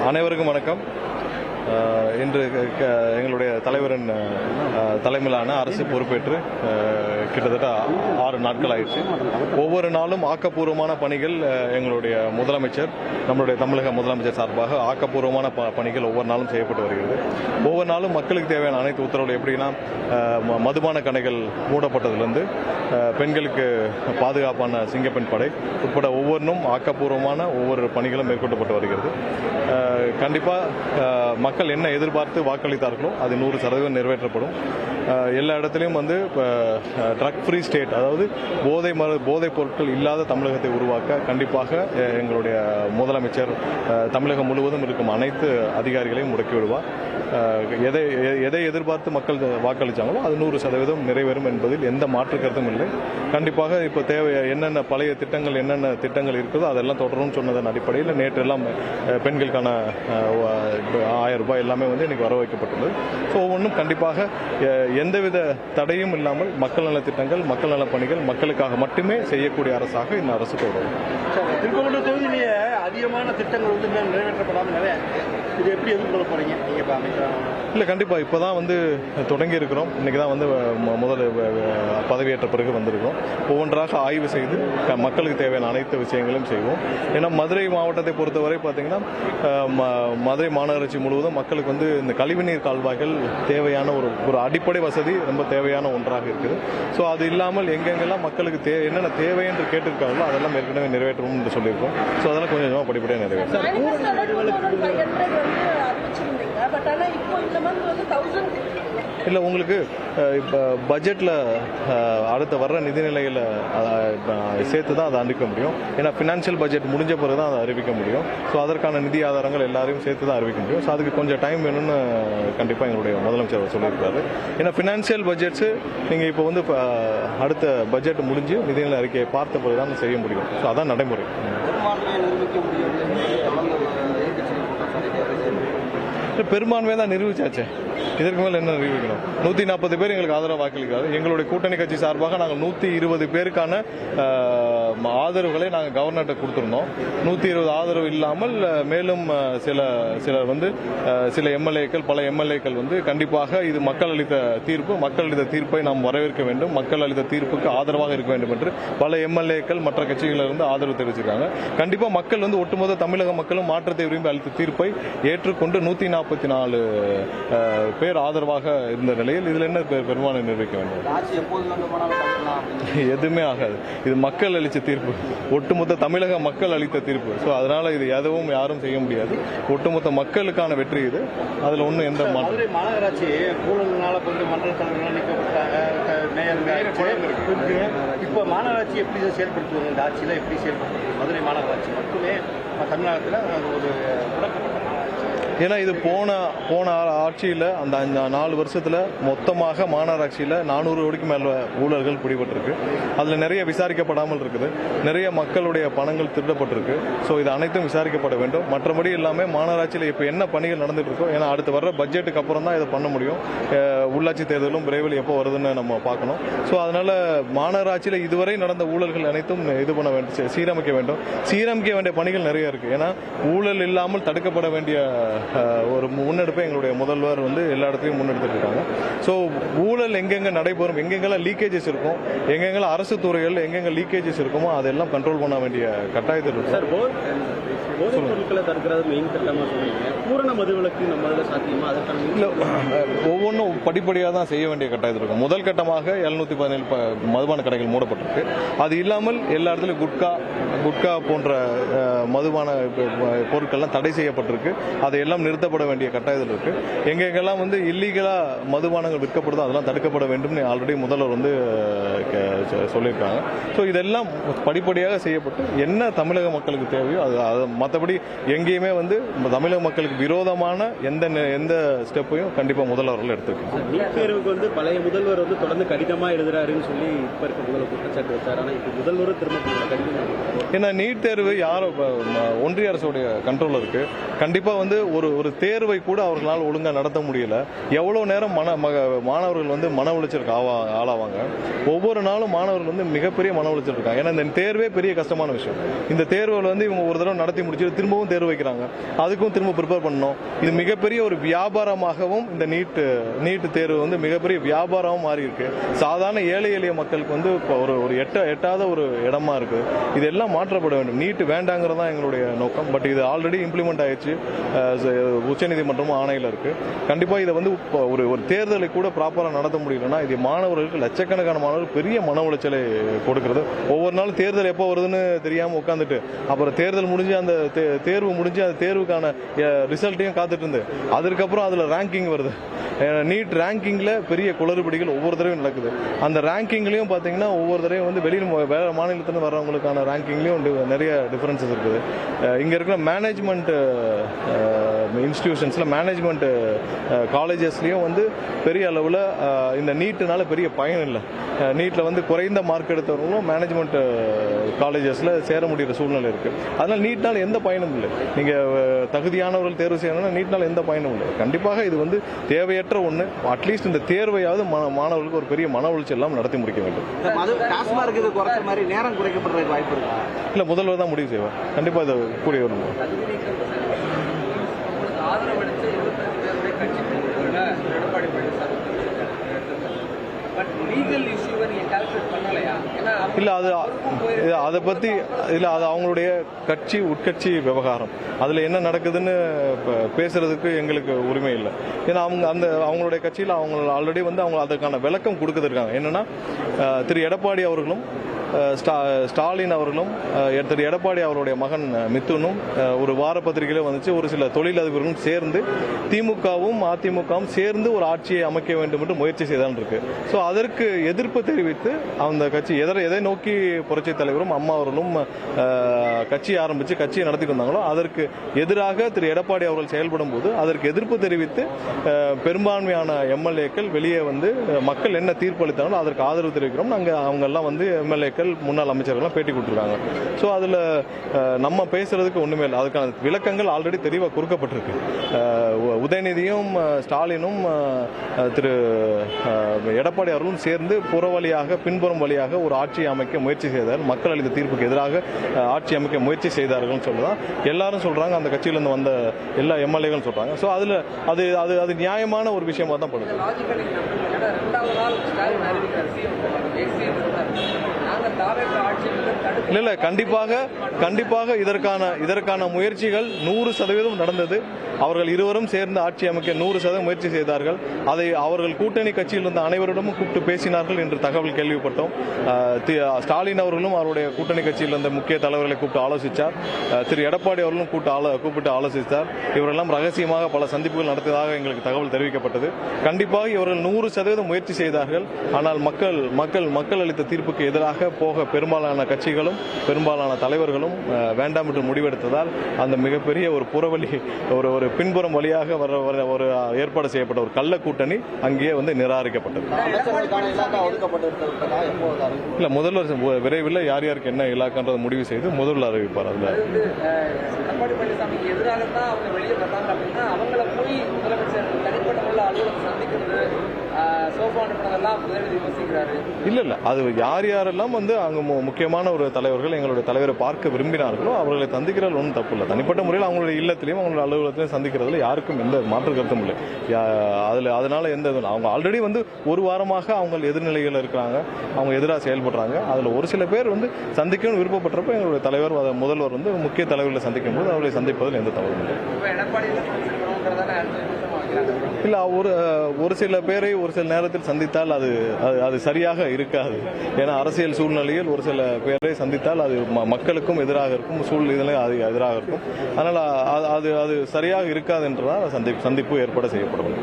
அனைவருக்கும் வணக்கம். இன்று எங்களுடைய தலைவரின் தலைமையிலான அரசு பொறுப்பேற்று கிட்டத்தட்ட 6 நாட்கள் ஆயிடுச்சு. ஒவ்வொரு நாளும் ஆக்கப்பூர்வமான பணிகள் எங்களுடைய முதலமைச்சர், நம்மளுடைய தமிழக முதலமைச்சர் சார்பாக ஆக்கப்பூர்வமான பணிகள் ஒவ்வொரு நாளும் செய்யப்பட்டு வருகிறது. ஒவ்வொரு நாளும் மக்களுக்கு தேவையான அனைத்து உத்தரவுகள் எப்படின்னா, மதுபான கடைகள் மூடப்பட்டதிலிருந்து பெண்களுக்கு பாதுகாப்பான சிங்கப்பெண் படை உட்பட ஒவ்வொன்றும் ஆக்கப்பூர்வமான ஒவ்வொரு பணிகளும் மேற்கொள்ளப்பட்டு வருகிறது. கண்டிப்பாக மக்கள் என்ன எதிர்பார்த்து வாக்களித்தார்களோ அது 100% நிறைவேற்றப்படும். எல்லா இடத்துலையும் ட்ரக் ஃப்ரீ ஸ்டேட், அதாவது போதைப் பொருட்கள் இல்லாத தமிழகத்தை உருவாக்க கண்டிப்பாக எங்களுடைய முதலமைச்சர் தமிழகம் முழுவதும் இருக்கும் அனைத்து அதிகாரிகளையும் முடக்கி விடுவார். எதை எதிர்பார்த்து மக்கள் வாக்களித்தாங்களோ அது 100% நிறைவேறும் என்பதில் எந்த மாற்று கருத்தும் இல்லை. கண்டிப்பாக இப்போ தேவை என்னென்ன பழைய திட்டங்கள் என்னென்ன திட்டங்கள் இருக்குதோ அதெல்லாம் தொடரும்னு சொன்னதன் அடிப்படையில் நேற்று எல்லாம் பெண்களுக்கான 1000 ரூபாய் எல்லாமே இன்னைக்கு வர வைக்கப்பட்டுள்ளது. ஸோ ஒவ்வொன்றும் கண்டிப்பாக எந்தவித தடையும் இல்லாமல் மக்கள் நல திட்டங்கள், மக்கள் நல பணிகள் மக்களுக்காக மட்டுமே செய்யக்கூடிய அரசாக இந்த அரசு தொடரும். திருக்கோவிலூர் தொகுதியிலேயே அதிகமான திட்டங்கள் நிறைவேற்றப்படாமல் இது எப்படி எதிர்கொள்ள போறீங்க நீங்க? இல்லை, கண்டிப்பாக இப்போ தான் தொடங்கி இருக்கிறோம். இன்னைக்கு தான் முதல் பதவியேற்ற பிறகு வந்திருக்கோம். ஒவ்வொன்றாக ஆய்வு செய்து மக்களுக்கு தேவையான அனைத்து விஷயங்களும் செய்வோம். ஏன்னா மதுரை மாவட்டத்தை பொறுத்தவரை பார்த்தீங்கன்னா, மதுரை மாநகராட்சி முழுவதும் மக்களுக்கு இந்த கழிவுநீர் கால்வாய்கள் தேவையான ஒரு அடிப்படை வசதி ரொம்ப தேவையான ஒன்றாக இருக்குது. ஸோ அது இல்லாமல் எங்கெங்கெல்லாம் மக்களுக்கு என்னென்ன தேவை என்று கேட்டிருக்காங்களோ அதெல்லாம் ஏற்கனவே நிறைவேற்றணும் என்று சொல்லியிருக்கோம். ஸோ அதெல்லாம் கொஞ்சம் கொஞ்சமாக படிப்படியாக நிறைவேற்றும். இல்லை, உங்களுக்கு இப்போ பட்ஜெட்டில் அடுத்த வர்ற நிதிநிலையில் சேர்த்து தான் அதை அறிவிக்க முடியும். ஏன்னா ஃபினான்ஷியல் பட்ஜெட் முடிஞ்ச பிறகு தான் அதை அறிவிக்க முடியும். ஸோ அதற்கான நிதி ஆதாரங்கள் எல்லாரையும் சேர்த்து தான் அறிவிக்க முடியும். ஸோ அதுக்கு கொஞ்சம் டைம் வேணும்னு கண்டிப்பாக எங்களுடைய முதலமைச்சர் சொல்லியிருக்காரு. ஏன்னா ஃபினான்ஷியல் பட்ஜெட்ஸு நீங்கள் இப்போ அடுத்த பட்ஜெட் முடிஞ்சு நிதிநிலை அறிக்கையை பார்த்த பிறகு தான் செய்ய முடியும். ஸோ அதான் நடைமுறை. பெரும்பான்மையை தான் நிரூபிச்சாச்சே, இதற்கு மேலே என்ன நிரூபிக்கணும்? 140 பேர் எங்களுக்கு ஆதரவு வாக்களிக்கிறாரு. எங்களுடைய கூட்டணி கட்சி சார்பாக நாங்கள் 120 பேருக்கான ஆதரவுகளை நாங்கள் கவர்னர்கிட்ட கொடுத்துருந்தோம். 120 ஆதரவு இல்லாமல் மேலும் சிலர் சில எம்எல்ஏக்கள், பல எம்எல்ஏக்கள் கண்டிப்பாக இது மக்கள் அளித்த தீர்ப்பு, மக்கள் அளித்த தீர்ப்பை நாம் வரவேற்க வேண்டும், மக்கள் அளித்த தீர்ப்புக்கு ஆதரவாக இருக்க வேண்டும் என்று பல எம்எல்ஏக்கள் மற்ற கட்சிகளிலிருந்து ஆதரவு தெரிவிச்சிருக்காங்க. கண்டிப்பாக மக்கள் ஒட்டுமொத்த தமிழக மக்களும் மாற்றத்தை விரும்பி அளித்த தீர்ப்பை ஏற்றுக்கொண்டு 144 பேர் ஆதரவாக இருந்த நிலையில் இதில் என்ன பெரும்பான்மை நிர்வகிக்க வேண்டும்? எதுவுமே ஆகாது. இது மக்கள் அளித்த தீர்ப்பு, ஒட்டுமொத்த தமிழக மக்கள் அளித்த தீர்ப்பு. ஸோ அதனால இது எதுவும் யாரும் செய்ய முடியாது. ஒட்டுமொத்த மக்களுக்கான வெற்றி இது. அதில் ஒன்றும் எந்த மாற்றம். மாநகராட்சி ஊழல்னால மண்டல தலைவர்கள் நீக்கப்பட்டாங்க. இப்போ மாநகராட்சி எப்படி செயல்படுத்துவாங்க? இந்த ஆட்சியில் எப்படி செயல்படுத்துவாங்க? மதுரை மாநகராட்சி மட்டுமே தமிழ்நாட்டில் ஒரு முடக்கப்பட்ட. ஏன்னா இது போன ஆட்சியில் அந்த 4 வருஷத்தில் மொத்தமாக மாநகராட்சியில் 400 கோடிக்கு மேலே ஊழல்கள் பிடிபட்டிருக்கு. அதில் நிறைய விசாரிக்கப்படாமல் இருக்குது. நிறைய மக்களுடைய பணங்கள் திருடப்பட்டிருக்கு. ஸோ இது அனைத்தும் விசாரிக்கப்பட வேண்டும். மற்றபடி எல்லாமே மாநகராட்சியில் இப்போ என்ன பணிகள் நடந்துட்டு இருக்கோ, ஏன்னா அடுத்து வர்ற பட்ஜெட்டுக்கு அப்புறம் தான் இதை பண்ண முடியும். உள்ளாட்சி தேர்தலும் விரைவில் எப்போ வருதுன்னு நம்ம பார்க்கணும். ஸோ அதனால மாநகராட்சியில் இதுவரை நடந்த ஊழல்கள் அனைத்தும் இது பண்ண வேண்டும், சீரமைக்க வேண்டும். சீரமைக்க வேண்டிய பணிகள் நிறைய இருக்கு. ஏன்னா ஊழல் இல்லாமல் தடுக்கப்பட வேண்டிய ஒரு முன்னெடுப்பை எங்களுடைய முதல்வர் எல்லா இடத்துலையும் முன்னெடுத்துட்டு இருக்காங்க. ஸோ ஊழல் எங்கெங்க நடைபெறும், எங்கெங்கெல்லாம் லீக்கேஜஸ் இருக்கும், எங்கெங்கெல்லாம் அரசு துறைகள் எங்கெங்க லீக்கேஜஸ் இருக்குமோ அதெல்லாம் கண்ட்ரோல் பண்ண வேண்டிய கட்டாயத்தில் இருக்கு. ஒவ்வொன்றும் படிப்படியாக தான் செய்ய வேண்டிய கட்டாயத்தில் இருக்கும். முதல் கட்டமாக 717 மதுபான கடைகள் மூடப்பட்டிருக்கு. அது இல்லாமல் எல்லா இடத்துலையும் குட்கா போன்ற மதுபான பொருட்கள்லாம் தடை செய்யப்பட்டிருக்கு. அதையெல்லாம் நிறுத்தப்பட வேண்டிய கட்டாயத்தில் இருக்கு. எங்கெங்கெல்லாம் இல்லீகலா மதுபானங்கள் விற்கப்படுதோ அதெல்லாம் தடுக்கப்பட வேண்டும் ஆல்ரெடி முதல்வர் சொல்லியிருக்காங்க. ஸோ இதெல்லாம் படிப்படியாக செய்யப்பட்டு என்ன தமிழக மக்களுக்கு தேவையோ அது மற்றபடி எங்கேயுமே தமிழக மக்களுக்கு விரோதமான எந்த ஸ்டெப்பையும் கண்டிப்பா முதல்வர்கள் எடுத்துருக்காங்க. நீட் தேர்வுக்கு பழைய முதல்வர் தொடர்ந்து கடிதமா எழுதுறாருன்னு சொல்லி இப்ப இருக்க முதல்வர் குற்றச்சாட்டு வச்சார். ஆனால் இப்போ முதல்வரும் திரும்ப கடிதம். ஏன்னா நீட் தேர்வு யாரோ ஒன்றிய அரசுடைய கண்ட்ரோல் இருக்கு. கண்டிப்பா ஒரு ஒரு தேர்வை கூட அவர்களால் ஒழுங்காக நடத்த முடியல. எவ்வளோ நேரம் மாணவர்கள் வந்து மன உளைச்சலுக்கு ஆளாவாங்க. ஒவ்வொரு நாளும் மாணவர்கள் வந்து மிகப்பெரிய மன உளைச்சல் இருக்காங்க. ஏன்னா இந்த தேர்வே பெரிய கஷ்டமான விஷயம். இந்த தேர்வில் வந்து இவங்க ஒரு தடவை நடத்தி முடிச்சு திரும்பவும் தேர்வு வைக்கிறாங்க, அதுக்கும் திரும்ப ப்ரிப்பேர் பண்ணணும். இது மிகப்பெரிய ஒரு வியாபாரமாகவும் இந்த நீட் தேர்வு வந்து மிகப்பெரிய வியாபாரமும் மாறி இருக்கு. சாதாரண ஏழை எளிய மக்களுக்கு வந்து ஒரு எட்டாத ஒரு இடமா இருக்கு. இதெல்லாம் மாற்றப்பட வேண்டும். நீட் வேண்டாங்கிறது தான் எங்களுடைய நோக்கம். பட் இது ஆல்ரெடி இம்ப்ளிமெண்ட் ஆயிடுச்சு. உச்சநீதிமன்றமும் ஆணையில் இருக்கு. கண்டிப்பா இதை வந்து ஒரு தேர்தலை கூட ப்ராப்பரா நடத்த முடியலன்னா இது மாணவர்களுக்கு லட்சக்கணக்கான மாணவர்கள் பெரிய மன உளைச்சலை கொடுக்கிறது. ஒவ்வொரு நாளும் தேர்தல் எப்போ வருதுன்னு தெரியாம உட்காந்துட்டு அப்புறம் தேர்தல் முடிஞ்சு அந்த தேர்வு முடிஞ்சு அந்த தேர்வுக்கான ரிசல்ட்டையும் காத்துட்டு இருந்து அதுக்கப்புறம் அதுல ரேங்கிங் வருது. நீட் ரேங்கிங்ல பெரிய குளறுபடிகள் ஒவ்வொரு தடவையும் நடக்குது. அந்த ரேங்கிங்லயும் பாத்தீங்கன்னா ஒவ்வொரு தடவையும் வந்து வேற மாநிலத்திலிருந்து வர்றவங்களுக்கான ரேங்கிங்லயும் நிறைய டிஃபரன்சஸ் இருக்குது. இங்க இருக்கிற மேனேஜ்மெண்ட் இன்ஸ்டிடியூஷன்ஸ்ல மேனேஜ்மெண்ட் காலேஜஸ்லயும் வந்து பெரிய அளவில் இந்த நீட்டுனால பெரிய பயன் இல்லை. நீட்ல வந்து குறைந்த மார்க் எடுத்தவங்களும் மேனேஜ்மெண்ட் காலேஜஸ்ல சேர முடிகிற சூழ்நிலை இருக்கு. அதனால நீட்னால எந்த பயனும் இல்லை. நீங்க தகுதியானவர்கள் தேர்வு செய்யணும்னா நீட்னால எந்த பயனும் இல்லை. கண்டிப்பாக இது வந்து தேவையற்ற ஒன்று. அட்லீஸ்ட் இந்த தேர்வையாவது மாணவர்களுக்கு ஒரு பெரிய மன உளைச்சல் எல்லாம் நடத்தி முடிக்க வேண்டும். நேரம் குறைக்கப்படுறதுக்கு வாய்ப்பு இருக்கா? இல்ல, முதல்வர் தான் முடிவு செய்வார். கண்டிப்பா இதை கூடிய வரும். இல்ல, அதை பத்தி இல்ல, அது அவங்களுடைய உட்கட்சி விவகாரம். அதுல என்ன நடக்குதுன்னு பேசுறதுக்கு எங்களுக்கு உரிமை இல்லை. ஏன்னா அவங்களுடைய கட்சியில் அவங்க ஆல்ரெடி வந்து அவங்க அதுக்கான விளக்கம் கொடுத்துருக்காங்க. என்னன்னா திரு எடப்பாடி அவர்களும் ஸ்டாலின் அவர்களும் திரு எடப்பாடி அவருடைய மகன் மிதுனும் ஒரு வார பத்திரிகையில வந்துச்சு, ஒரு சில தொழிலதிபர்களும் சேர்ந்து திமுகவும் அதிமுகவும் சேர்ந்து ஒரு ஆட்சியை அமைக்க வேண்டும் என்று முயற்சி செய்தான் இருக்கு. ஸோ அதற்கு எதிர்ப்பு தெரிவித்து அந்த கட்சி எதை நோக்கி புரட்சி தலைவரும் அம்மா அவர்களும் கட்சி ஆரம்பிச்சு கட்சியை நடத்திட்டு வந்தாங்களோ அதற்கு எதிராக திரு எடப்பாடி அவர்கள் செயல்படும் போது அதற்கு எதிர்ப்பு தெரிவித்து பெரும்பான்மையான எம்எல்ஏக்கள் வெளியே வந்து மக்கள் என்ன தீர்ப்பளித்தாங்களோ அதற்கு ஆதரவு தெரிவிக்கிறோம். அவங்க எல்லாம் வந்து எம்எல்ஏக்கள் முன்னாள் அமைச்சர்கள் பேட்டி கொடுத்துருக்காங்க. ஸோ அதுல நம்ம பேசுறதுக்கு ஒண்ணுமே இல்லை. அதுக்கான விளக்கங்கள் ஆல்ரெடி தெளிவாக கொடுக்கப்பட்டிருக்கு. உதயநிதியும் ஸ்டாலினும் திரு எடப்பாடி அவர்களும் சேர்ந்து புற வழியாக பின்புறம் வழியாக ஒரு ஆட்சியை அமைக்க முயற்சி செய்தார். மக்கள் அளித்த தீர்ப்புக்கு எதிராக ஆட்சி அமைக்க முயற்சி செய்தார்கள் சொல்லுதான் எல்லாரும் சொல்றாங்க. அந்த கட்சியிலிருந்து வந்த எல்லா எம்எல்ஏகளும் சொல்றாங்க. ஸோ அதுல அது நியாயமான ஒரு விஷயமா தான் படுது. இல்ல, கண்டிப்பாக இதற்கான முயற்சிகள் 100% நடந்தது. அவர்கள் இருவரும் சேர்ந்து ஆட்சி அமைக்க 100% முயற்சி செய்தார்கள். அதை அவர்கள் கூட்டணி கட்சியில் இருந்த அனைவரிடமும் கூப்பிட்டு பேசினார்கள் என்று தகவல் கேள்விப்பட்டோம். ஸ்டாலின் அவர்களும் அவருடைய கூட்டணி கட்சியில் இருந்த முக்கிய தலைவர்களை கூப்பிட்டு ஆலோசித்தார். திரு எடப்பாடி அவர்களும் கூப்பிட்டு ஆலோசித்தார். இவரெல்லாம் ரகசியமாக பல சந்திப்புகள் நடத்தியதாக எங்களுக்கு தகவல் தெரிவிக்கப்பட்டது. கண்டிப்பாக இவர்கள் 100% முயற்சி செய்தார்கள். ஆனால் மக்கள் அளித்த தீர்ப்புக்கு எதிராக போக பெரும்பாலான கட்சிகளும் பெரும்பாலான தலைவர்களும் வேண்டாம் என்று முடிவெடுத்ததால் அந்த மிகப்பெரிய ஒரு புறவழி ஒரு பின்புறம் வழியாக ஒரு ஏற்பாடு செய்யப்பட்ட ஒரு கள்ள கூட்டணி அங்கேயே வந்து நிராகரிக்கப்பட்டது. இல்ல, முதல்வர் விரைவில் யார் யாருக்கு என்ன இலாக்கான்றதை முடிவு செய்து முதல்வர் அறிவிப்பார். அதுல இல்ல அது யாரெல்லாம் வந்து அங்க முக்கியமான ஒரு தலைவர்கள் எங்களுடைய தலைவரை பார்க்க விரும்பினார்களோ அவர்களை சந்திக்கிறது ஒன்றும் தப்பு இல்லை. தனிப்பட்ட முறையில் அவங்களுடைய இல்லத்திலையும் அவங்களுடைய அலுவலகத்திலையும் சந்திக்கிறதுல யாருக்கும் எந்த மாற்று கருத்தும் இல்லை. அதனால எந்த அவங்க ஆல்ரெடி வந்து ஒரு வாரமாக அவங்க எதிர்நிலைகள் இருக்கிறாங்க, அவங்க எதிராக செயல்படுறாங்க. அதுல ஒரு சில பேர் வந்து சந்திக்கணும்னு விருப்பப்பட்டப்ப எங்களுடைய தலைவர் முதல்வர் வந்து முக்கிய தலைவர்களை சந்திக்கும் போது அவர்களை சந்திப்பதில் எந்த தவறும் இல்லை. இல்ல, ஒரு சில பேரை ஒரு சில நேரத்தில் சந்தித்தால் அது சரியாக இருக்காது. ஏன்னா அரசியல் சூழ்நிலையில் ஒரு சில பேரை சந்தித்தால் அது மக்களுக்கும் எதிராக இருக்கும், சூழ்நிலை எதிராக இருக்கும். அதனால அது சரியாக இருக்காது என்றால் சந்திப்பு ஏற்பட செய்யப்படும்.